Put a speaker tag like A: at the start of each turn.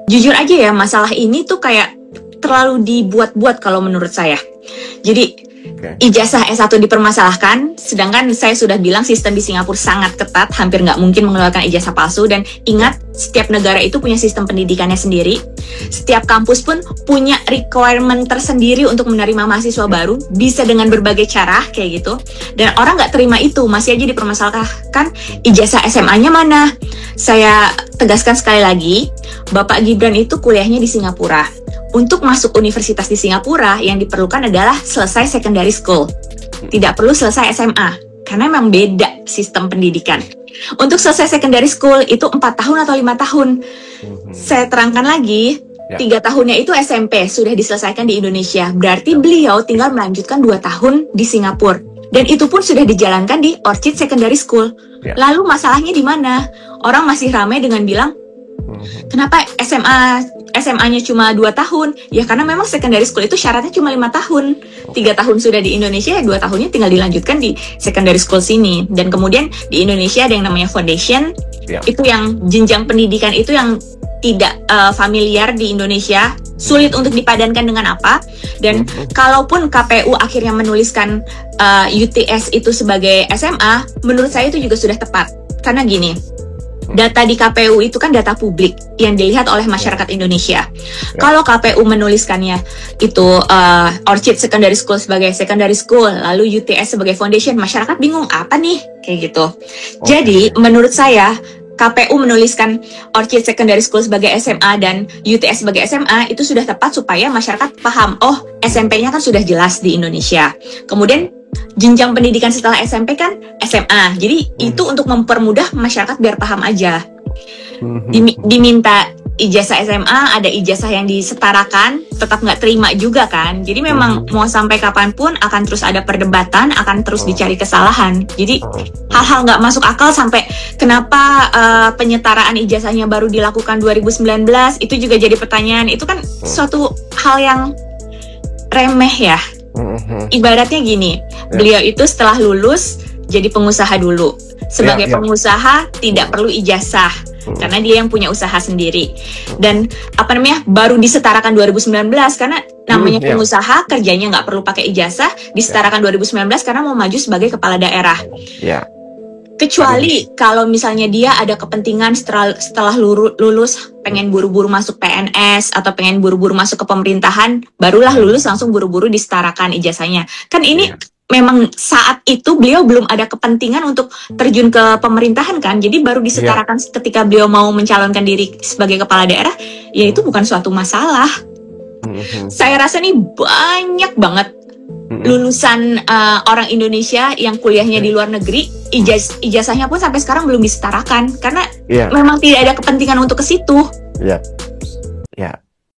A: jujur aja ya, masalah ini tuh kayak terlalu dibuat-buat kalau menurut saya. Jadi ijazah S1 dipermasalahkan, sedangkan saya sudah bilang sistem di Singapura sangat ketat, hampir nggak mungkin mengeluarkan ijazah palsu. Dan ingat, setiap negara itu punya sistem pendidikannya sendiri. Setiap kampus pun punya requirement tersendiri untuk menerima mahasiswa baru, bisa dengan berbagai cara kayak gitu. Dan orang nggak terima itu, masih aja dipermasalahkan ijazah SMA-nya mana. Saya tegaskan sekali lagi, Bapak Gibran itu kuliahnya di Singapura. Untuk masuk universitas di Singapura, yang diperlukan adalah selesai secondary school. Tidak perlu selesai SMA, karena memang beda sistem pendidikan. Untuk selesai secondary school itu 4 tahun atau 5 tahun. Saya terangkan lagi, 3 tahunnya itu SMP, sudah diselesaikan di Indonesia. Berarti beliau tinggal melanjutkan 2 tahun di Singapura. Dan itu pun sudah dijalankan di Orchid Secondary School. Lalu masalahnya di mana? Orang masih ramai dengan bilang, kenapa SMA-nya cuma 2 tahun? Ya karena memang secondary school itu syaratnya cuma 5 tahun. 3 tahun sudah di Indonesia, 2 tahunnya tinggal dilanjutkan di secondary school sini. Dan kemudian di Indonesia ada yang namanya foundation. Itu yang jenjang pendidikan itu yang tidak familiar di Indonesia, sulit untuk dipadankan dengan apa. Dan kalaupun KPU akhirnya menuliskan UTS itu sebagai SMA, menurut saya itu juga sudah tepat. Karena gini, data di KPU itu kan data publik yang dilihat oleh masyarakat Indonesia. Kalau KPU menuliskannya itu Orchid Secondary School sebagai secondary school, lalu UTS sebagai foundation, masyarakat bingung apa nih kayak gitu. Jadi menurut saya KPU menuliskan Orchid Secondary School sebagai SMA dan UTS sebagai SMA itu sudah tepat supaya masyarakat paham, oh SMP-nya kan sudah jelas di Indonesia. Kemudian jenjang pendidikan setelah SMP kan SMA. Jadi itu untuk mempermudah masyarakat biar paham aja. Diminta ijazah SMA, ada ijazah yang disetarakan, tetap nggak terima juga kan. Jadi memang mau sampai kapanpun akan terus ada perdebatan, akan terus dicari kesalahan. Jadi hal-hal nggak masuk akal sampai kenapa penyetaraan ijazahnya baru dilakukan 2019, itu juga jadi pertanyaan. Itu kan suatu hal yang remeh ya. Ibaratnya gini, beliau itu setelah lulus jadi pengusaha dulu. Sebagai pengusaha tidak perlu ijazah karena dia yang punya usaha sendiri. Dan baru disetarakan 2019 karena namanya pengusaha kerjanya nggak perlu pakai ijazah, disetarakan 2019 karena mau maju sebagai kepala daerah. Kecuali kalau misalnya dia ada kepentingan setelah lulus pengen buru-buru masuk PNS atau pengen buru-buru masuk ke pemerintahan, barulah lulus langsung buru-buru disetarakan ijazahnya. Kan ini memang saat itu beliau belum ada kepentingan untuk terjun ke pemerintahan kan, jadi baru disetarakan ketika beliau mau mencalonkan diri sebagai kepala daerah, ya itu bukan suatu masalah. Saya rasa nih banyak banget lulusan orang Indonesia yang kuliahnya di luar negeri, ijazahnya pun sampai sekarang belum disetarakan karena memang tidak ada kepentingan untuk ke situ.